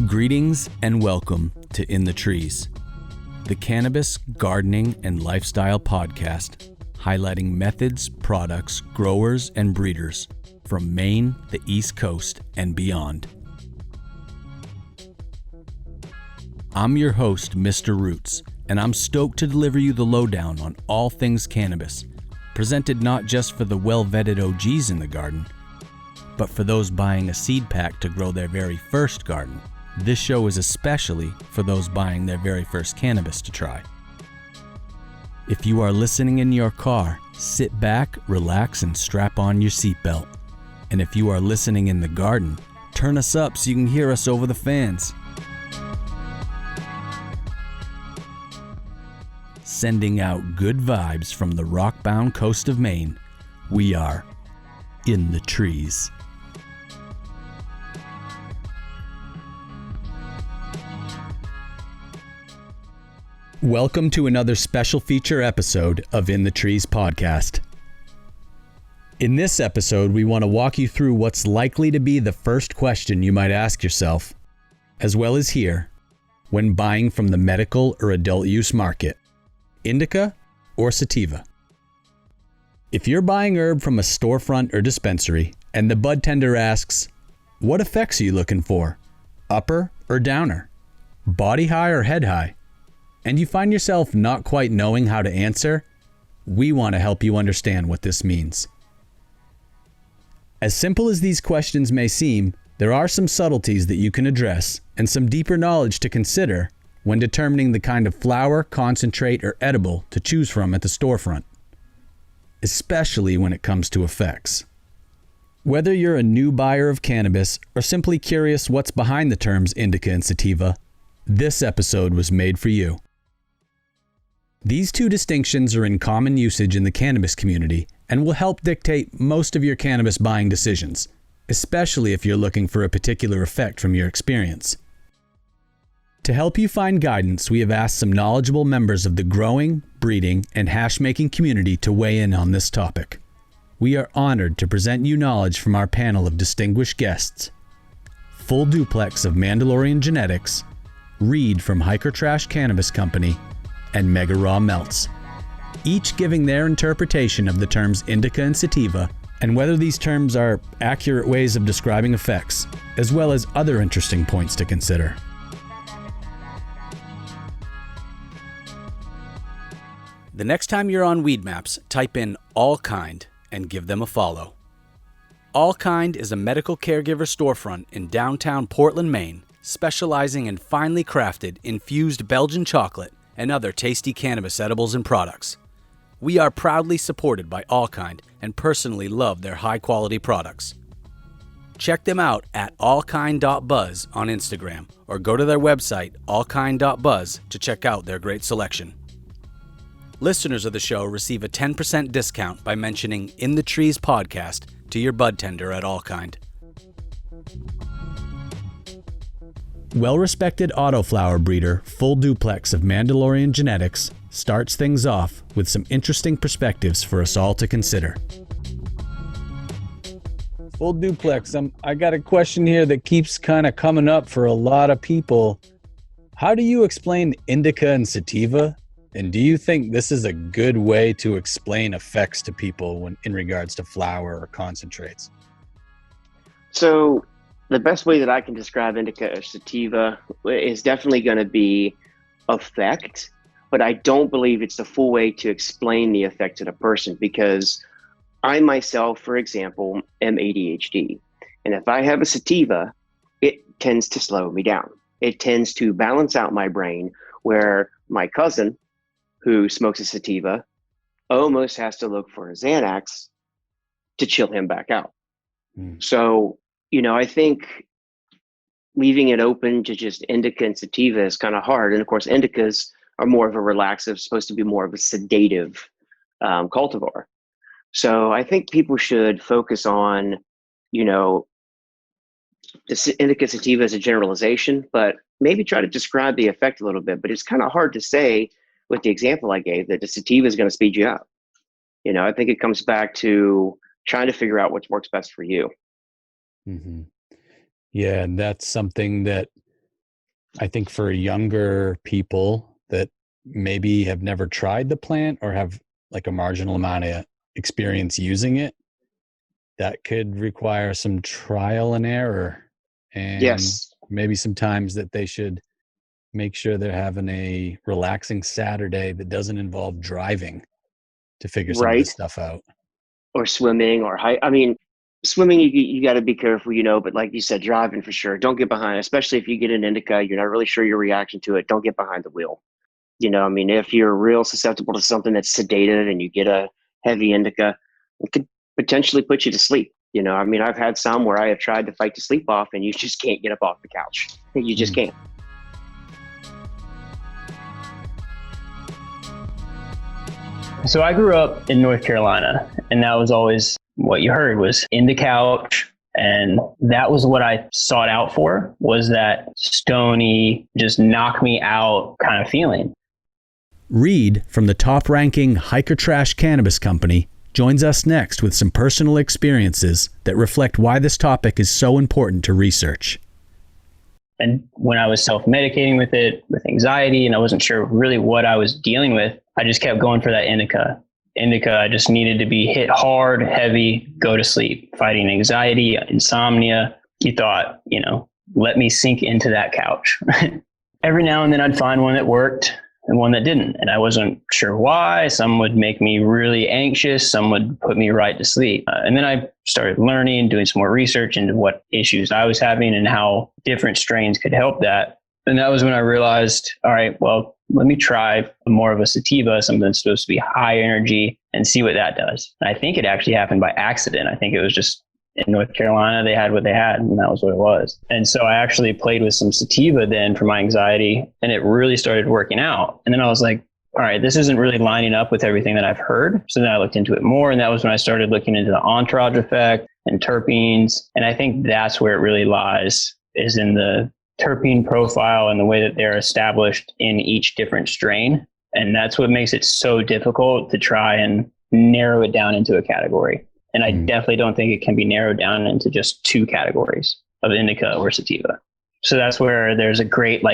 Greetings and welcome to In the Trees, the cannabis, gardening, and lifestyle podcast highlighting methods, products, growers, and breeders from Maine, the East Coast, and beyond. I'm your host, Mr. Roots, and I'm stoked to deliver you the lowdown on all things cannabis, presented not just for the well-vetted OGs in the garden, but for those buying a seed pack to grow their very first garden. This show is especially for those buying their very first cannabis to try. If you are listening in your car, sit back, relax, and strap on your seatbelt. And if you are listening in the garden, turn us up so you can hear us over the fans. Sending out good vibes from the rock-bound coast of Maine, we are In the Trees. Welcome to another special feature episode of In the Trees podcast. In this episode, we want to walk you through what's likely to be the first question you might ask yourself, as well as hear, when buying from the medical or adult use market, indica or sativa. If you're buying herb from a storefront or dispensary and the bud tender asks, what effects are you looking for? Upper or downer? Body high or head high? And you find yourself not quite knowing how to answer, we want to help you understand what this means. As simple as these questions may seem, there are some subtleties that you can address and some deeper knowledge to consider when determining the kind of flower, concentrate, or edible to choose from at the storefront, especially when it comes to effects. Whether you're a new buyer of cannabis or simply curious what's behind the terms indica and sativa, this episode was made for you. These two distinctions are in common usage in the cannabis community and will help dictate most of your cannabis buying decisions, especially if you're looking for a particular effect from your experience. To help you find guidance, we have asked some knowledgeable members of the growing, breeding, and hash-making community to weigh in on this topic. We are honored to present you knowledge from our panel of distinguished guests. Full Duplex of Mandalorian Genetics, Reed from Hiker Trash Cannabis Company, and Mega Raw Melts, each giving their interpretation of the terms indica and sativa and whether these terms are accurate ways of describing effects, as well as other interesting points to consider. The next time you're on Weed Maps, type in All Kind and give them a follow. All Kind is a medical caregiver storefront in downtown Portland, Maine, specializing in finely crafted infused Belgian chocolate and other tasty cannabis edibles and products. We are proudly supported by All Kind and personally love their high-quality products. Check them out at allkind.buzz on Instagram or go to their website, allkind.buzz, to check out their great selection. Listeners of the show receive a 10% discount by mentioning In the Trees podcast to your bud tender at All Kind. Well-respected autoflower breeder Full Duplex of Mandalorian Genetics starts things off with some interesting perspectives for us all to consider. Full Duplex, I got a question here that keeps kind of coming up for a lot of people. How do you explain indica and sativa? And do you think this is a good way to explain effects to people when in regards to flower or concentrates? So the best way that I can describe indica or sativa is definitely going to be effect, but I don't believe it's the full way to explain the effect to the person, because I myself, for example, am ADHD. And if I have a sativa, it tends to slow me down. It tends to balance out my brain, where my cousin who smokes a sativa almost has to look for a Xanax to chill him back out. So, I think leaving it open to just indica and sativa is kind of hard. And of course, indicas are more of a relaxative, supposed to be more of a sedative cultivar. So I think people should focus on, the indica sativa as a generalization, but maybe try to describe the effect a little bit. But it's kind of hard to say with the example I gave that the sativa is going to speed you up. I think it comes back to trying to figure out what works best for you. Mm-hmm. Yeah, and that's something that I think for younger people that maybe have never tried the plant or have like a marginal amount of experience using it, that could require some trial and error, and Yes. maybe sometimes that they should make sure they're having a relaxing Saturday that doesn't involve driving to figure some of this Right. stuff out. Or swimming or hike. I mean, swimming, you got to be careful, but like you said, driving for sure. Don't get behind, especially if you get an indica, you're not really sure your reaction to it. Don't get behind the wheel. I mean, if you're real susceptible to something that's sedated and you get a heavy indica, it could potentially put you to sleep. I mean, I've had some where I have tried to fight to sleep off and you just can't get up off the couch. You just can't. So I grew up in North Carolina, and that was always what you heard was in the couch. And that was what I sought out for, was that stony, just knock me out kind of feeling. Reed from the top-ranking Hiker Trash Cannabis Company joins us next with some personal experiences that reflect why this topic is so important to research. And when I was self-medicating with it, with anxiety, and I wasn't sure really what I was dealing with, I just kept going for that indica. I just needed to be hit hard, heavy, go to sleep, fighting anxiety, insomnia. You thought, let me sink into that couch. Every now and then I'd find one that worked and one that didn't. And I wasn't sure why. Some would make me really anxious. Some would put me right to sleep. And then I started learning, doing some more research into what issues I was having and how different strains could help that. And that was when I realized, all right, well, let me try more of a sativa, something that's supposed to be high energy, and see what that does. And I think it actually happened by accident. I think it was just in North Carolina, they had what they had, and that was what it was. And so I actually played with some sativa then for my anxiety, and it really started working out. And then I was like, all right, this isn't really lining up with everything that I've heard. So then I looked into it more, and that was when I started looking into the entourage effect and terpenes. And I think that's where it really lies, is in the terpene profile and the way that they're established in each different strain. And that's what makes it so difficult to try and narrow it down into a category. And I definitely don't think it can be narrowed down into just two categories of indica or sativa. So that's where there's a great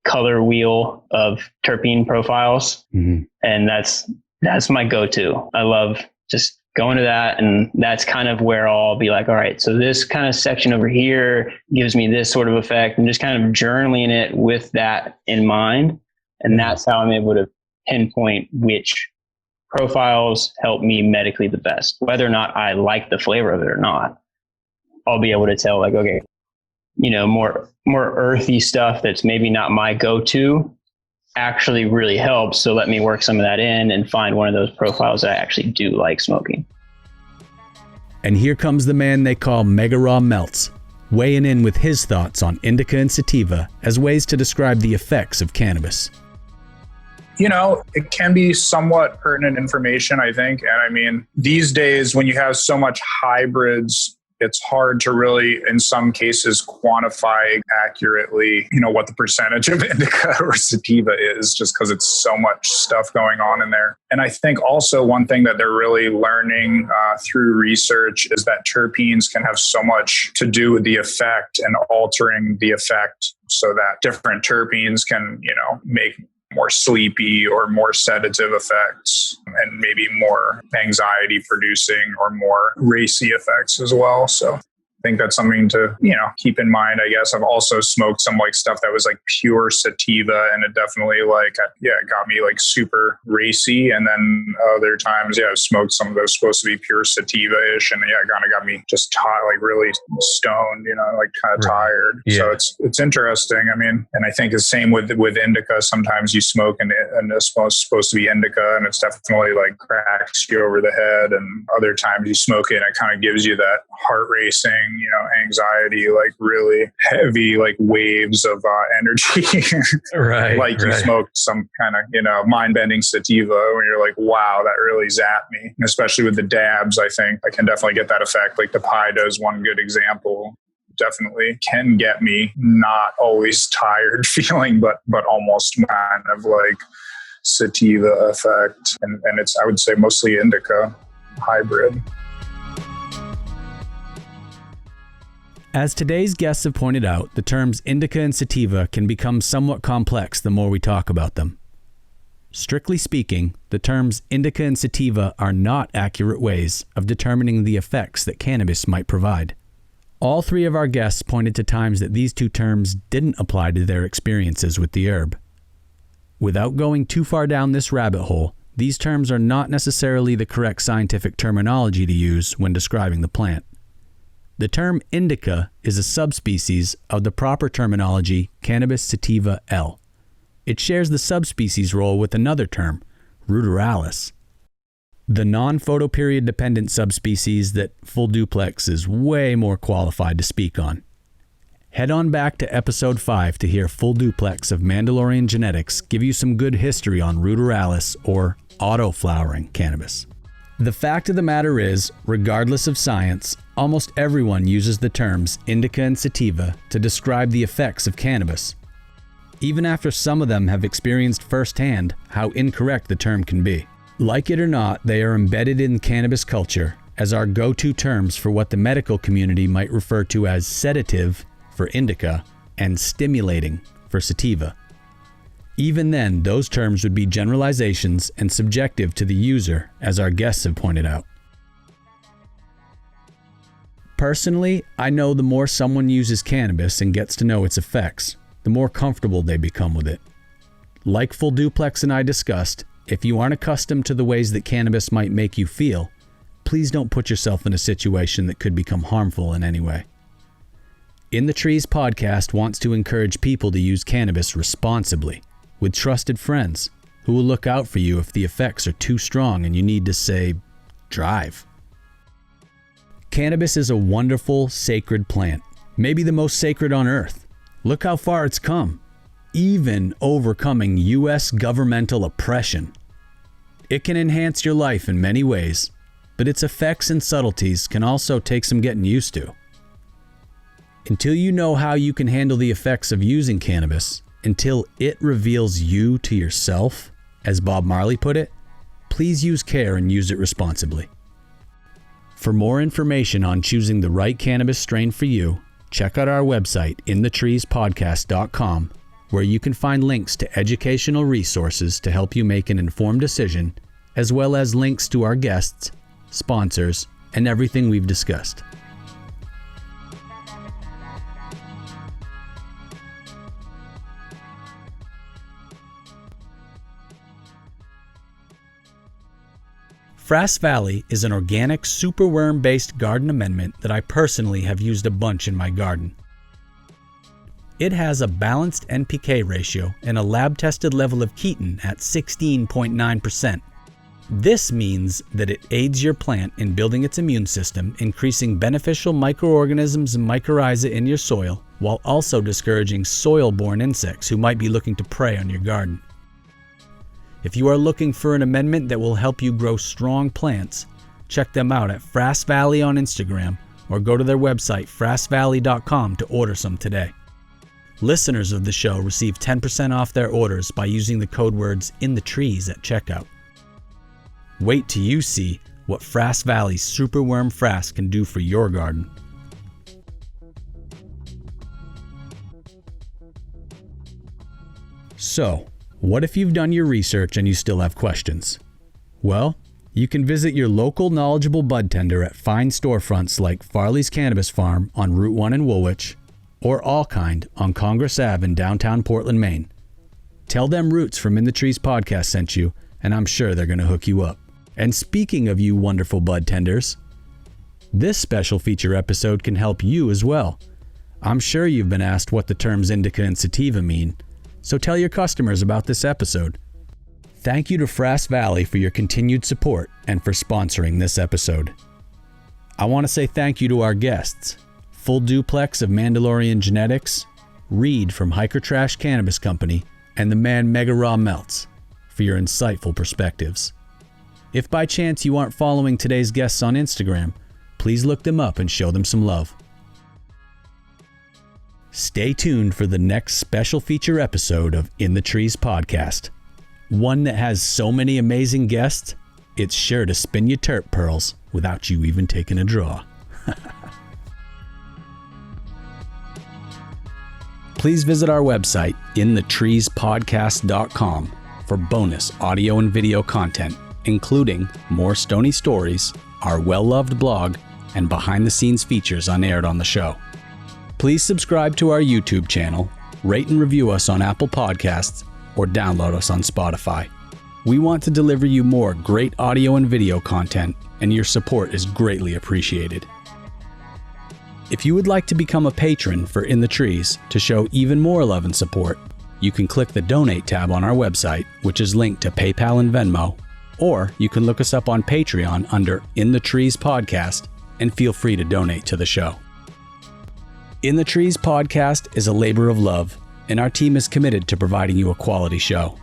color wheel of terpene profiles. Mm-hmm. And that's my go-to. I love just going to that. And that's kind of where I'll be like, all right, so this kind of section over here gives me this sort of effect, and just kind of journaling it with that in mind. And that's how I'm able to pinpoint which profiles help me medically the best. Whether or not I like the flavor of it or not, I'll be able to tell okay, more earthy stuff that's maybe not my go-to actually really helps. So let me work some of that in and find one of those profiles that I actually do like smoking. And here comes the man they call Mega Raw Melts, weighing in with his thoughts on indica and sativa as ways to describe the effects of cannabis. It can be somewhat pertinent information, I think. And I mean, these days when you have so much hybrids, it's hard to really, in some cases, quantify accurately, what the percentage of indica or sativa is, just because it's so much stuff going on in there. And I think also one thing that they're really learning through research is that terpenes can have so much to do with the effect and altering the effect, so that different terpenes can, make more sleepy or more sedative effects, and maybe more anxiety producing or more racy effects as well. So I think that's something to, keep in mind. I guess I've also smoked some stuff that was pure sativa, and it definitely it got me super racy. And then other times, I've smoked some of those supposed to be pure sativa-ish, and it kind of got me just really stoned, kind of tired. Yeah. So it's interesting. I mean, and I think the same with indica. Sometimes you smoke and it's supposed to be indica, and it's definitely cracks you over the head. And other times you smoke it and it kind of gives you that heart racing, anxiety, really heavy, waves of energy. Right. You smoked some kind of, mind-bending sativa when you're like, wow, that really zapped me. And especially with the dabs, I think I can definitely get that effect. The Pido is one good example. Definitely can get me not always tired feeling, but almost kind of sativa effect, and it's, I would say, mostly indica hybrid. As today's guests have pointed out, the terms indica and sativa can become somewhat complex the more we talk about them. Strictly speaking, the terms indica and sativa are not accurate ways of determining the effects that cannabis might provide. All three of our guests pointed to times that these two terms didn't apply to their experiences with the herb. Without going too far down this rabbit hole, these terms are not necessarily the correct scientific terminology to use when describing the plant. The term indica is a subspecies of the proper terminology Cannabis sativa L. It shares the subspecies role with another term, ruderalis, the non-photoperiod dependent subspecies that Full Duplex is way more qualified to speak on. Head on back to episode 5 to hear Full Duplex of Mandalorian Genetics give you some good history on ruderalis, or auto-flowering cannabis. The fact of the matter is, regardless of science, almost everyone uses the terms indica and sativa to describe the effects of cannabis, even after some of them have experienced firsthand how incorrect the term can be. Like it or not, they are embedded in cannabis culture as our go-to terms for what the medical community might refer to as sedative for indica and stimulating for sativa. Even then, those terms would be generalizations and subjective to the user, as our guests have pointed out. Personally, I know the more someone uses cannabis and gets to know its effects, the more comfortable they become with it. Like Full Duplex and I discussed, if you aren't accustomed to the ways that cannabis might make you feel, please don't put yourself in a situation that could become harmful in any way. In the Trees podcast wants to encourage people to use cannabis responsibly, with trusted friends who will look out for you if the effects are too strong and you need to, say, drive. Cannabis is a wonderful, sacred plant, maybe the most sacred on earth. Look how far it's come, even overcoming U.S. governmental oppression. It can enhance your life in many ways, but its effects and subtleties can also take some getting used to. Until you know how you can handle the effects of using cannabis, until it reveals you to yourself, as Bob Marley put it, please use care and use it responsibly. For more information on choosing the right cannabis strain for you, check out our website, inthetreespodcast.com, where you can find links to educational resources to help you make an informed decision, as well as links to our guests, sponsors, and everything we've discussed. Frass Valley is an organic superworm-based garden amendment that I personally have used a bunch in my garden. It has a balanced NPK ratio and a lab-tested level of keton at 16.9%. This means that it aids your plant in building its immune system, increasing beneficial microorganisms and mycorrhiza in your soil, while also discouraging soil-borne insects who might be looking to prey on your garden. If you are looking for an amendment that will help you grow strong plants, check them out at Frass Valley on Instagram or go to their website frassvalley.com to order some today. Listeners of the show receive 10% off their orders by using the code words INTHETREES at checkout. Wait till you see what Frass Valley's Superworm Frass can do for your garden. So, what if you've done your research and you still have questions? Well, you can visit your local knowledgeable bud tender at fine storefronts like Farley's Cannabis Farm on Route 1 in Woolwich, or All Kind on Congress Ave in downtown Portland, Maine. Tell them Roots from In the Trees podcast sent you, and I'm sure they're going to hook you up. And speaking of you wonderful bud tenders, this special feature episode can help you as well. I'm sure you've been asked what the terms indica and sativa mean, so tell your customers about this episode. Thank you to Frass Valley for your continued support and for sponsoring this episode. I want to say thank you to our guests, Full Duplex of Mandalorian Genetics, Reed from Hiker Trash Cannabis Company, and the man Mega Raw Melts for your insightful perspectives. If by chance you aren't following today's guests on Instagram, please look them up and show them some love. Stay tuned for the next special feature episode of In the Trees podcast. One that has so many amazing guests, it's sure to spin your terp pearls without you even taking a draw. Please visit our website, inthetreespodcast.com, for bonus audio and video content, including more Stony stories, our well-loved blog, and behind-the-scenes features unaired on the show. Please subscribe to our YouTube channel, rate and review us on Apple Podcasts, or download us on Spotify. We want to deliver you more great audio and video content, and your support is greatly appreciated. If you would like to become a patron for In the Trees to show even more love and support, you can click the Donate tab on our website, which is linked to PayPal and Venmo, or you can look us up on Patreon under In the Trees Podcast and feel free to donate to the show. In the Trees Podcast is a labor of love, and our team is committed to providing you a quality show.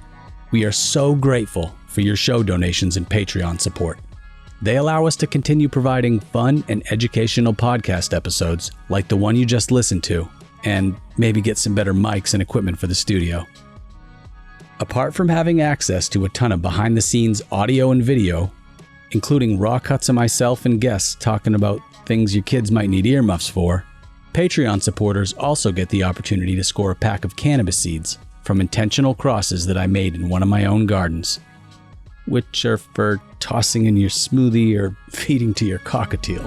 We are so grateful for your show donations and Patreon support. They allow us to continue providing fun and educational podcast episodes like the one you just listened to, and maybe get some better mics and equipment for the studio. Apart from having access to a ton of behind-the-scenes audio and video, including raw cuts of myself and guests talking about things your kids might need earmuffs for, Patreon supporters also get the opportunity to score a pack of cannabis seeds from intentional crosses that I made in one of my own gardens, which are for tossing in your smoothie or feeding to your cockatiel.